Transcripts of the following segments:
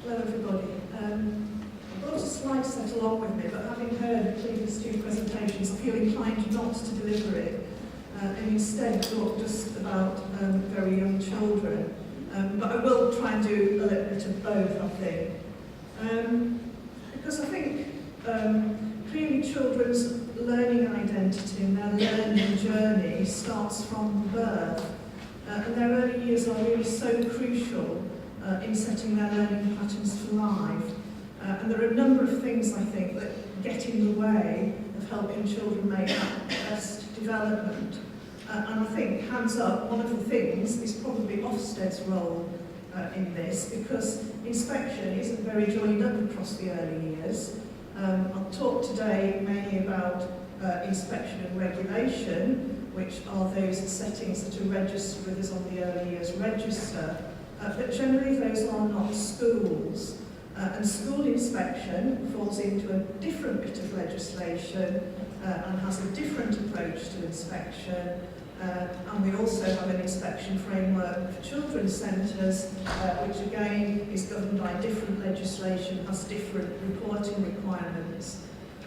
Hello everybody. I've got a slide set along with me, but having heard the previous two presentations, I feel inclined not to deliver it and instead talk just about very young children. But I will try and do a little bit of both, I think. Because I think clearly children's learning identity and their learning journey starts from birth. And their early years are really so crucial in setting their learning patterns for life. And there are a number of things, I think, that get in the way of helping children make that best development. And I think, hands up, one of the things is probably Ofsted's role in this, because inspection isn't very joined up across the early years. I'll talk today mainly about inspection and regulation, which are those settings that are registered with us on the early years register. But generally those are not schools. And school inspection falls into a different bit of legislation and has a different approach to inspection. And we also have an inspection framework for children's centres, which again is governed by different legislation, has different reporting requirements.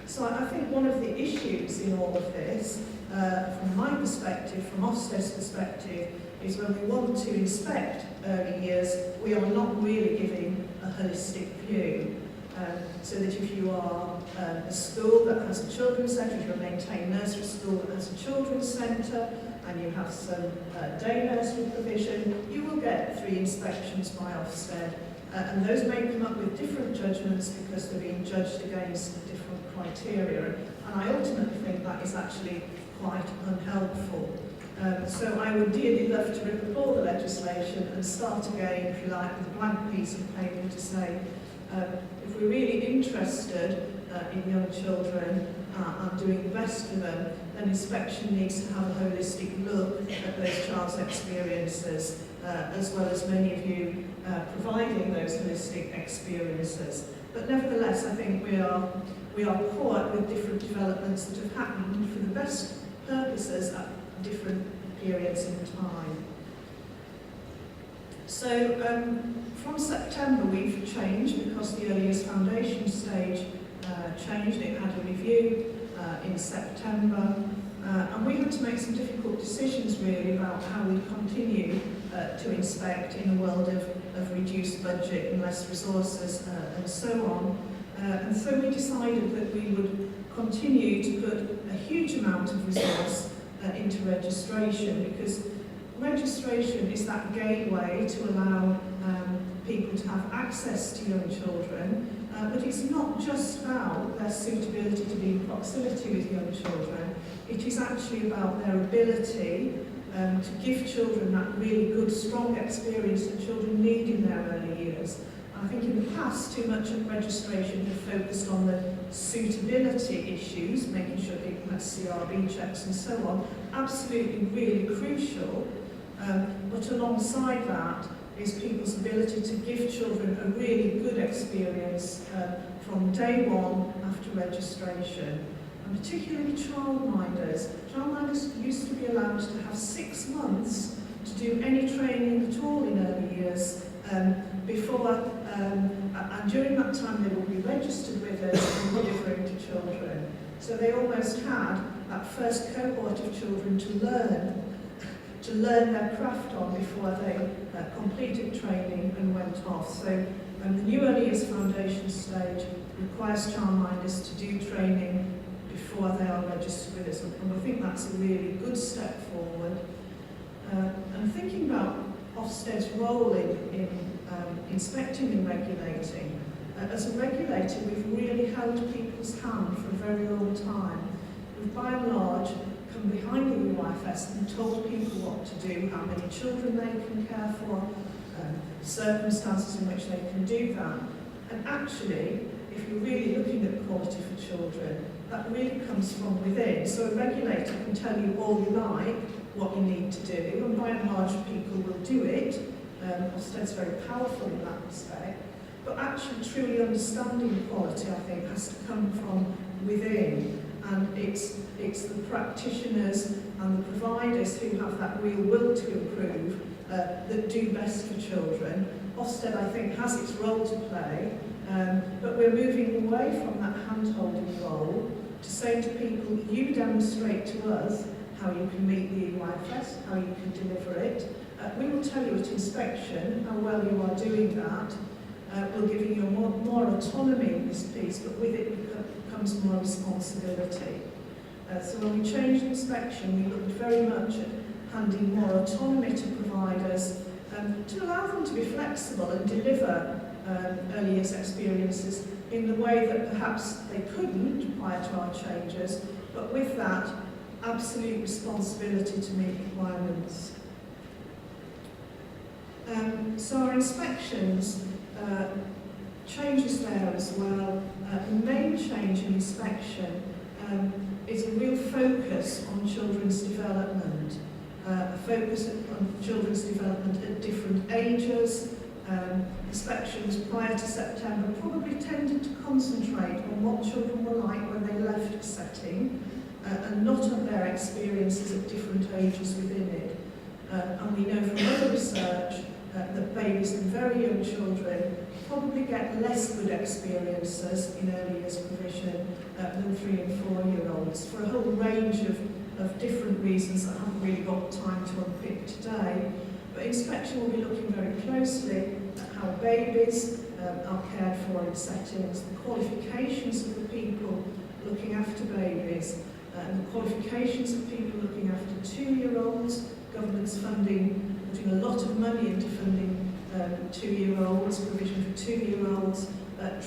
So I think one of the issues in all of this, from my perspective, from Ofsted's perspective, is when we want to inspect early years, we are not really giving a holistic view. So that if you are a school that has a children's centre, if you're a maintained nursery school that has a children's centre, and you have some day nursery provision, you will get 3 inspections by Ofsted. And those may come up with different judgments because they're being judged against different criteria. And I ultimately think that is actually quite unhelpful. So I would dearly love to rip up all the legislation and start again, if you like, with a blank piece of paper to say, if we're really interested in young children and doing the best for them, then inspection needs to have a holistic look at those child's experiences, as well as many of you providing those holistic experiences. But nevertheless, I think we are caught with different developments that have happened for the best purposes at different periods in time. So from September we've changed because the early years foundation stage changed. It had a review in September and we had to make some difficult decisions really about how we continue to inspect in a world of reduced budget and less resources and so on. And so we decided that we would continue to put a huge amount of resource into registration, because registration is that gateway to allow people to have access to young children, but it's not just about their suitability to be in proximity with young children. It is actually about their ability to give children that really good, strong experience that children need in their early years. I think in the past, too much of registration had focused on the suitability issues, making sure people had CRB checks and so on, absolutely really crucial. But alongside that is people's ability to give children a really good experience from day one after registration. And particularly childminders. Childminders used to be allowed to have 6 months to do any training at all in early years before, and during that time they will be registered with us and delivering to children. So they almost had that first cohort of children to learn their craft on before they completed training and went off. So the new early years foundation stage requires childminders to do training before they are registered with us, and we think that's a really good step forward. And thinking about Ofsted's role in inspecting and regulating, as a regulator we've really held people's hand for a very long time. We've by and large come behind the UIFS and told people what to do, how many children they can care for, circumstances in which they can do that. And actually, if you're really looking at quality for children, that really comes from within. So a regulator can tell you all you like what you need to do, and by and large people will do it. Ofsted's very powerful in that respect. But actually truly understanding quality, I think, has to come from within. And it's the practitioners and the providers who have that real will to improve that do best for children. Ofsted, I think, has its role to play, but we're moving away from that hand-holding role to say to people, you demonstrate to us how you can meet the EYFS, how you can deliver it. We will tell you at inspection how well you are doing that. We'll give you more autonomy in this piece, but with it comes more responsibility. So when we changed inspection, we looked very much at handing more autonomy to providers to allow them to be flexible and deliver early years experiences in the way that perhaps they couldn't prior to our changes, but with that absolute responsibility to meet requirements. So our inspections, changes there as well. The main change in inspection is a real focus on children's development, a focus on children's development at different ages. Inspections prior to September probably tended to concentrate on what children were like when they left a setting and not on their experiences at different ages within it. And we know from other research that babies and very young children probably get less good experiences in early years provision than 3 and 4-year-olds for a whole range of different reasons that I haven't really got time to unpick today. But inspection will be looking very closely at how babies are cared for in settings, the qualifications of the people looking after babies, and the qualifications of people looking after 2-year-olds. Government's funding, putting a lot of money into funding 2-year-olds, provision for 2-year-olds.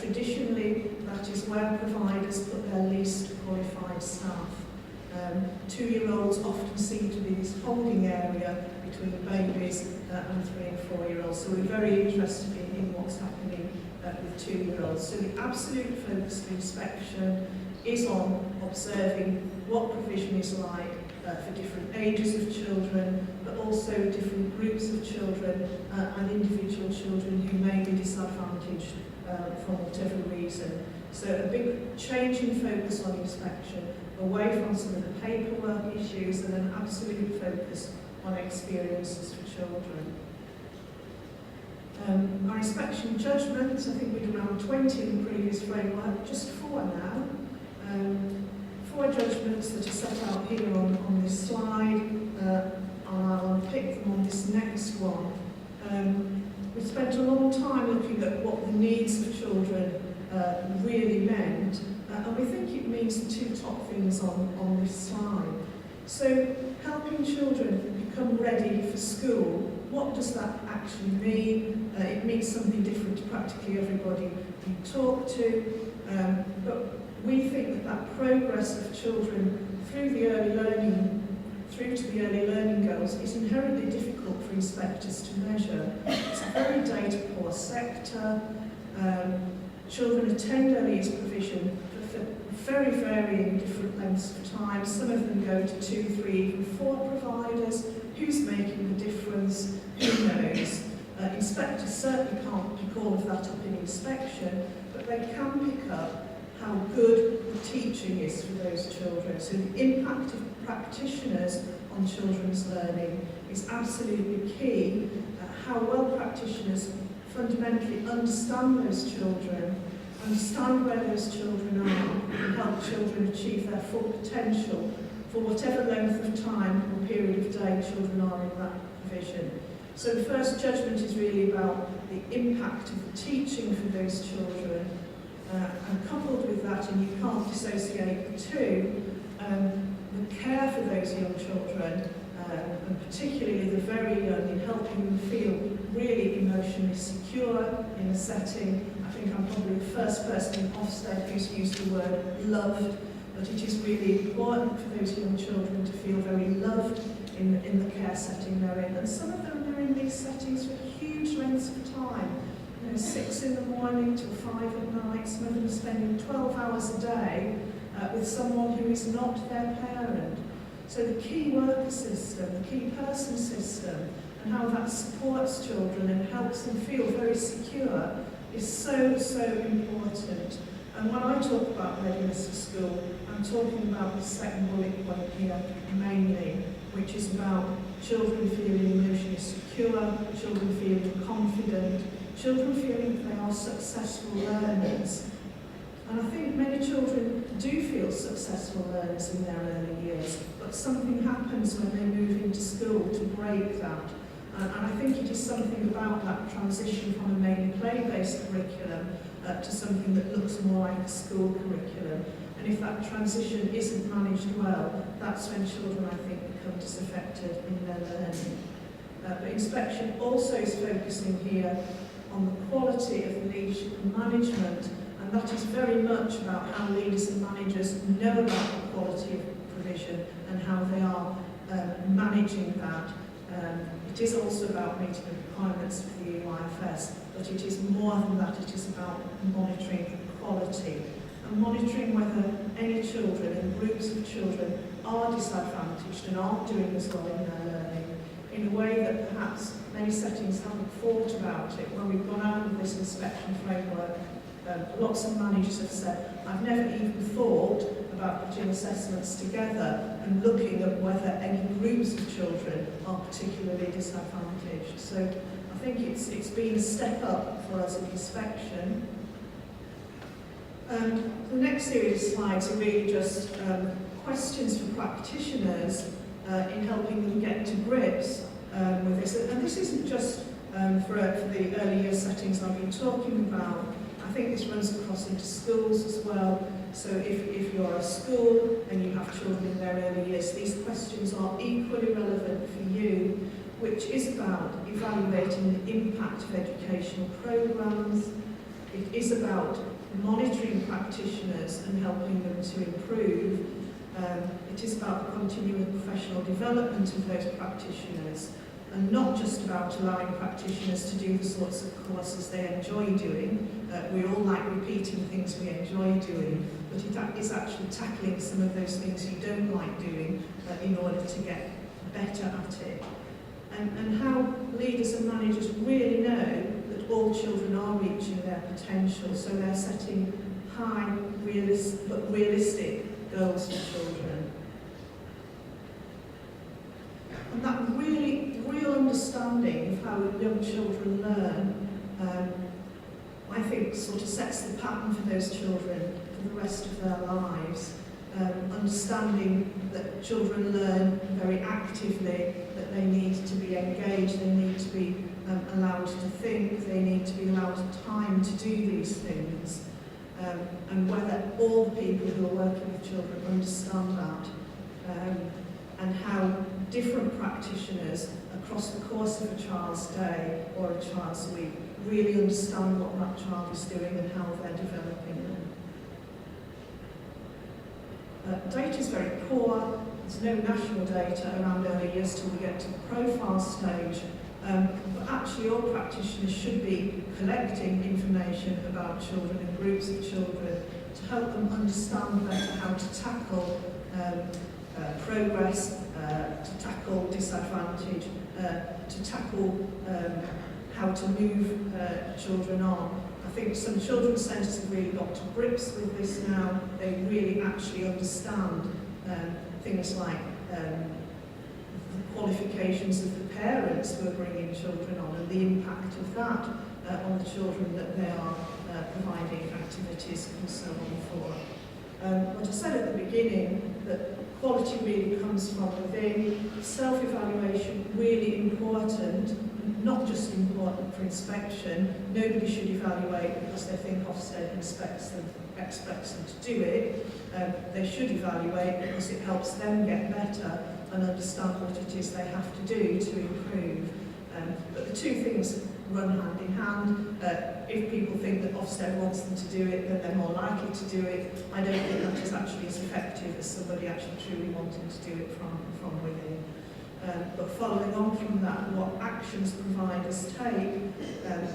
Traditionally, that is where providers put their least qualified staff. 2-year-olds often seem to be this holding area between babies and 3 and 4-year-olds. So we're very interested in what's happening with 2-year-olds. So the absolute focus of inspection is on observing what provision is like for different ages of children, but also different groups of children and individual children who may be disadvantaged from whatever reason. So a big change in focus on inspection, away from some of the paperwork issues and an absolute focus on experiences for children. Our inspection judgments, I think we did around 20 in the previous framework, just 4 now. 4 judgments that are set out here on this slide, and I'll unpick them on this next one. We spent a long time looking at what the needs of children really meant, and we think it means the 2 top things on this slide. So, helping children become ready for school, what does that actually mean? It means something different to practically everybody you talk to, but we think that progress of children through to the early learning goals is inherently difficult for inspectors to measure. It's a very data poor sector. Children attend early years provision for very varying different lengths of time. Some of them go to 2, 3, even 4 providers. Who's making the difference? Who knows? Inspectors certainly can't pick all of that up in inspection, but they can pick up how good the teaching is for those children. So the impact of practitioners on children's learning is absolutely key. How well practitioners fundamentally understand those children, understand where those children are, and help children achieve their full potential for whatever length of time or period of day children are in that provision. So the first judgment is really about the impact of the teaching for those children. And coupled with that, and you can't dissociate the two, the care for those young children, and particularly the very young, in helping them feel really emotionally secure in a setting. I think I'm probably the first person in Ofsted who's used the word loved, but it is really important for those young children to feel very loved in the care setting they're in. And some of them are in these settings for huge lengths of time. 6 in the morning till 5 at night, some of them are spending 12 hours a day with someone who is not their parent. So the key worker system, the key person system, and how that supports children and helps them feel very secure is so, so important. And when I talk about readiness for school, I'm talking about the second bullet point here mainly, which is about children feeling emotionally secure, children feeling confident, children feeling they are successful learners. And I think many children do feel successful learners in their early years, but something happens when they move into school to break that. And I think it is something about that transition from a mainly play-based curriculum to something that looks more like a school curriculum. And if that transition isn't managed well, that's when children, I think, become disaffected in their learning. But inspection also is focusing here on the quality of the leadership and management, and that is very much about how leaders and managers know about the quality of provision and how they are managing that. It is also about meeting the requirements of the EYFS, but it is more than that. It is about monitoring quality and monitoring whether any children and groups of children are disadvantaged and aren't doing as well in their learning in a way that perhaps many settings haven't thought about it. When we've gone out with this inspection framework, lots of managers have said, I've never even thought about putting assessments together and looking at whether any groups of children are particularly disadvantaged. So I think it's been a step up for us in inspection. The next series of slides are really just questions for practitioners in helping them get to grips with this. And this isn't just for the early year settings I've been talking about. I think this runs across into schools as well. So if you're a school and you have children in their early years, these questions are equally relevant for you, which is about evaluating the impact of educational programmes. It is about monitoring practitioners and helping them to improve. It is about the continuing professional development of those practitioners, and not just about allowing practitioners to do the sorts of courses they enjoy doing. We all like repeating things we enjoy doing, but it is actually tackling some of those things you don't like doing in order to get better at it. And how leaders and managers really know that all children are reaching their potential, so they're setting high, but realistic goals for children. And that real understanding of how young children learn, I think sort of sets the pattern for those children for the rest of their lives. Understanding that children learn very actively, that they need to be engaged, they need to be allowed to think, they need to be allowed time to do these things, and whether all the people who are working with children understand that, and how different practitioners across the course of a child's day or a child's week really understand what that child is doing and how they're developing them. Data is very poor. There's no national data around early years till we get to the profile stage. But actually all practitioners should be collecting information about children and groups of children to help them understand better how to tackle progress, to tackle disadvantage, to tackle how to move children on. I think some children's centres have really got to grips with this now. They really actually understand things like the qualifications of the parents who are bringing children on and the impact of that on the children that they are providing activities and so on for. What I said at the beginning, that quality really comes from within, self-evaluation really important, not just important for inspection. Nobody should evaluate because they think Ofsted expects them to do it. They should evaluate because it helps them get better and understand what it is they have to do to improve. But the two things run hand in hand. If people think that Ofsted wants them to do it, then they're more likely to do it. I don't think that is actually as effective as somebody actually truly wanting to do it from within. But following on from that, what actions providers take,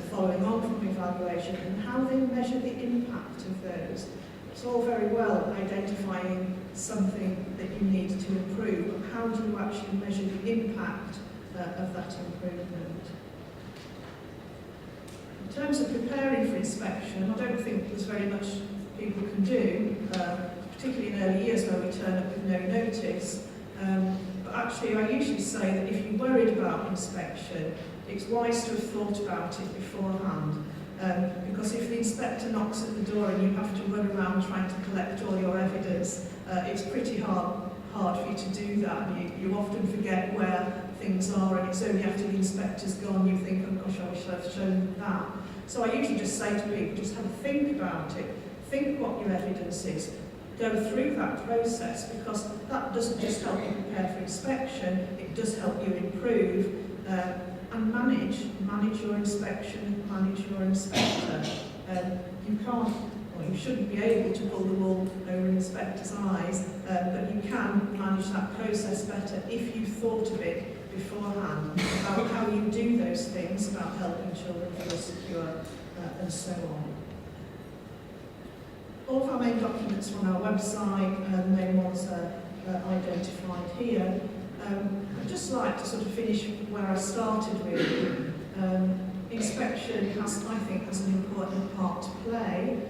following on from evaluation, and how they measure the impact of those. It's all very well identifying something that you need to improve, but how do you actually measure the impact of that improvement? In terms of preparing for inspection, I don't think there's very much people can do, particularly in early years where we turn up with no notice. But But actually, I usually say that if you're worried about inspection, it's wise to have thought about it beforehand. Because if the inspector knocks at the door and you have to run around trying to collect all your evidence, it's pretty hard for you to do that. You often forget where things are, and it's only after the inspector's gone you think, oh gosh, I wish I'd shown that. So I usually just say to people, just have a think about it, think what your evidence is, go through that process, because that doesn't just help you prepare for inspection, it does help you improve and manage your inspection, manage your inspector. You can't, or you shouldn't be able to pull the wool over an inspector's eyes, but you can manage that process better if you've thought of it beforehand, about how you do those things, about helping children feel secure, and so on. All of our main documents are on our website, the main ones are identified here. I'd just like to sort of finish where I started really. Inspection I think has an important part to play.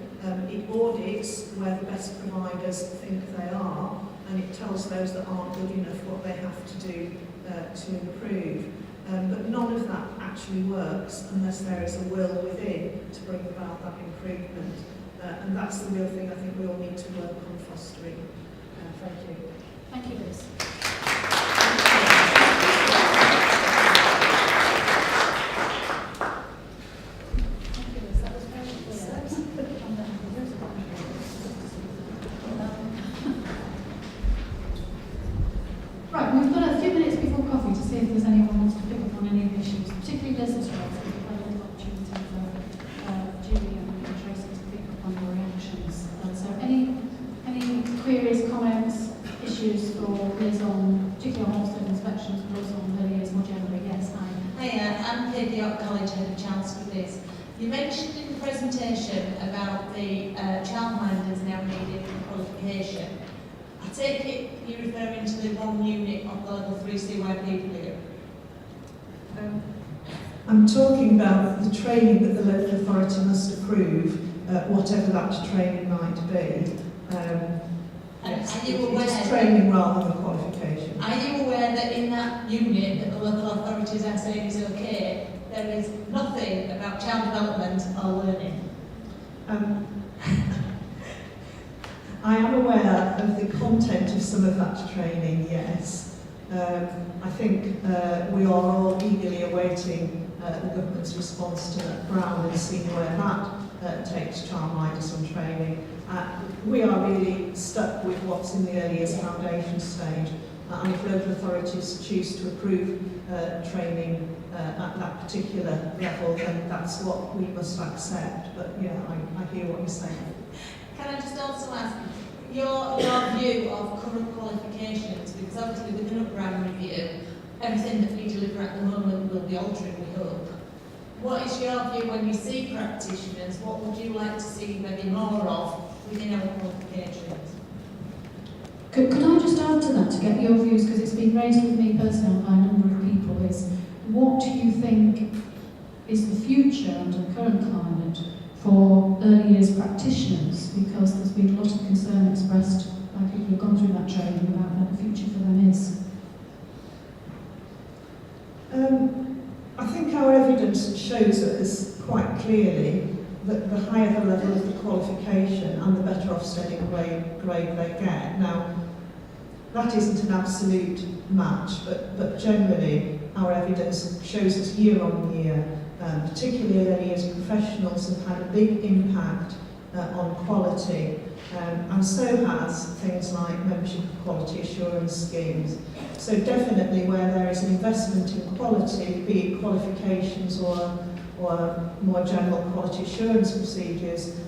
It audits where the best providers think they are, and it tells those that aren't good enough what they have to do to improve. But none of that actually works unless there is a will within to bring about that improvement. And that's the real thing I think we all need to work on fostering. Thank you. Thank you, Liz. Right, we've got a few minutes before coffee to see if there's anyone who wants to pick up on any of the issues, particularly Liz's strengths. We've had a little opportunity for Julie and Tracy to pick up on your reactions. So any queries, comments, issues for Liz on, particularly on Ofsted inspections, but also on early years more generally? Yes, hi. Hiya, I'm Katie York College Head of Childcare Liz. You mentioned in the presentation about the childminders now needing qualification. I take it you're referring to the one unit of the level 3 CYP. I'm talking about the training that the local authority must approve, whatever that training might be. Are you aware? It's training rather than qualification. Are you aware that in that unit that the local authorities are saying is okay, there is nothing about child development or learning? I am aware of the content of some of that training, yes. I think we are all eagerly awaiting the government's response to Brown and seeing where that takes childminders on training. We are really stuck with what's in the early years foundation stage, and if local authorities choose to approve training at that particular level, then that's what we must accept. But yeah, I hear what you're saying. Can I just also ask your view of current qualifications, because obviously with an Brown review, everything that we deliver at the moment will be altering, we hope. What is your view when you see practitioners? What would you like to see maybe more of within our qualifications? Could I just add to that to get your views, because it's been raised with me personally by a number of people, is what do you think is the future under the current climate for early years practitioners, because there's been a lot of concern expressed by people who've gone through that training about what the future for them is. I think our evidence shows us quite clearly that the higher the level of the qualification and the better Ofsted grade they get. Now, that isn't an absolute match, but generally our evidence shows us year on year, particularly early years professionals have had a big impact on quality, and so has things like membership of quality assurance schemes. So definitely where there is an investment in quality, be it qualifications or more general quality assurance procedures,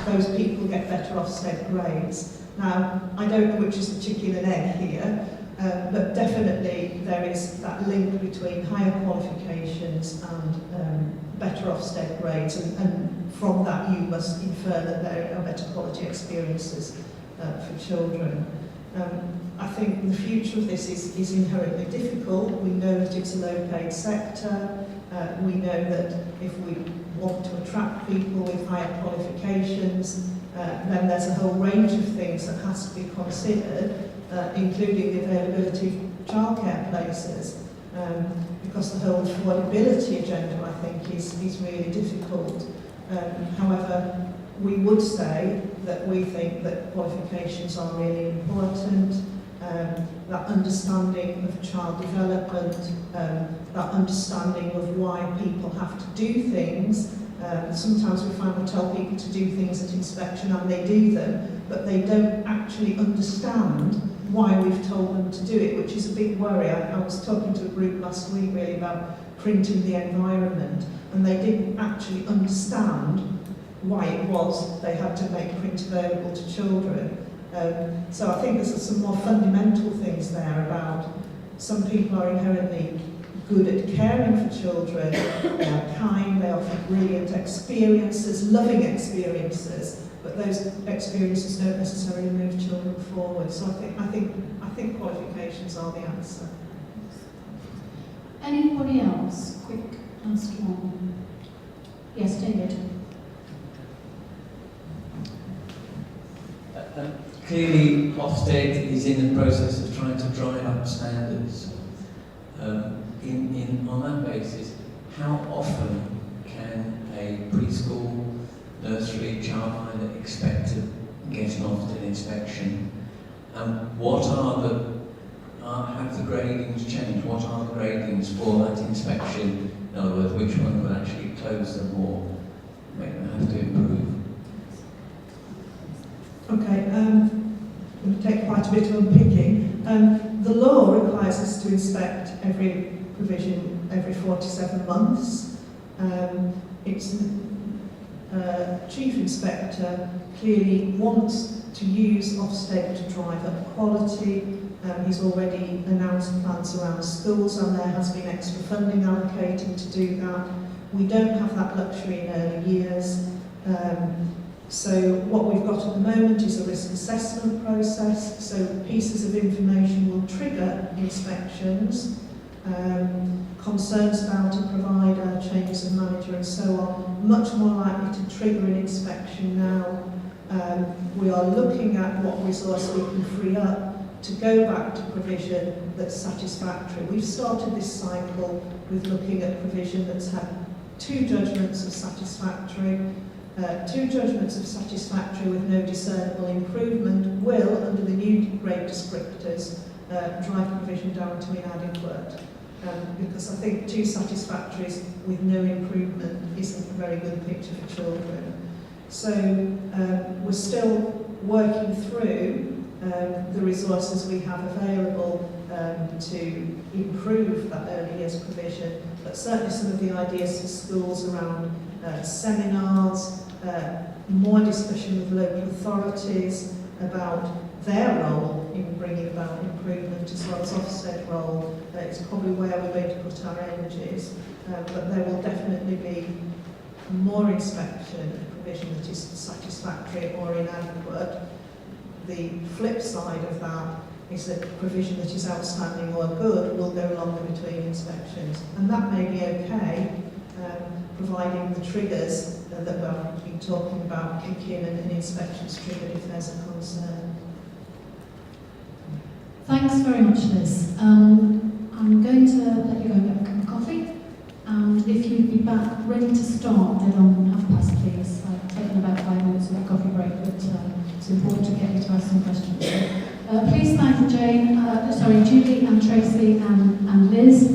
those people get better Ofsted grades. Now, I don't know which is the chicken and egg here, but definitely there is that link between higher qualifications and better Ofsted grades, and from that you must infer that there are better quality experiences for children. I think the future of this is inherently difficult. We know that it's a low-paid sector. We know that if we want to attract people with higher qualifications, then there's a whole range of things that has to be considered. including the availability of childcare places, because the whole affordability agenda, I think, is really difficult. However, we would say that we think that qualifications are really important, that understanding of child development, that understanding of why people have to do things. Sometimes we find we tell people to do things at inspection and they do them, but they don't actually understand why we've told them to do it, which is a big worry. I was talking to a group last week really about printing the environment, and they didn't actually understand why it was they had to make print available to children. So I think there's some more fundamental things there about some people are inherently good at caring for children, they are kind, they offer brilliant experiences, loving experiences, but those experiences don't necessarily move children forward. So I think qualifications are the answer. Anybody else? Quick, last one. Yes, David. Clearly, Ofsted is in the process of trying to drive up standards. On that basis, how often can a preschool, nursery, childminder expect to get an Ofsted inspection? And what are have the gradings changed? What are the gradings for that inspection? In other words, which one will actually close them or make them have to improve? Okay, I'm going to take quite a bit of unpicking. The law requires us to inspect every provision every 47 months. It's Chief Inspector clearly wants to use Ofsted to drive up quality. He's already announced plans around schools, and there has been extra funding allocated to do that. We don't have that luxury in early years. So what we've got at the moment is a risk assessment process, so pieces of information will trigger inspections, concerns about a provider, changes of manager and so on, much more likely to trigger an inspection now. We are looking at what resource we can free up to go back to provision that's satisfactory. We've started this cycle with looking at provision that's had 2 judgments of satisfactory. 2 judgments of satisfactory with no discernible improvement will, under the new grade descriptors, drive provision down to inadequate. Because I think 2 satisfactories with no improvement isn't a very good picture for children. So we're still working through the resources we have available to improve that early years provision, but certainly some of the ideas for schools around seminars, more discussion with local authorities about their role in bringing about improvement, as well as Ofsted role, is probably where we're going to put our energies. But there will definitely be more inspection of provision that is satisfactory or inadequate. The flip side of that is that provision that is outstanding or good will go longer between inspections. And that may be okay, providing the triggers that we've been talking about kick in and inspections triggered if there's a concern. Thanks very much, Liz. I'm going to let you go and get a cup of coffee. And if you'd be back ready to start then on 1:30, please. I've taken about 5 minutes of a coffee break, but it's important to get you to ask some questions. So, please thank Julie and Tracy and Liz.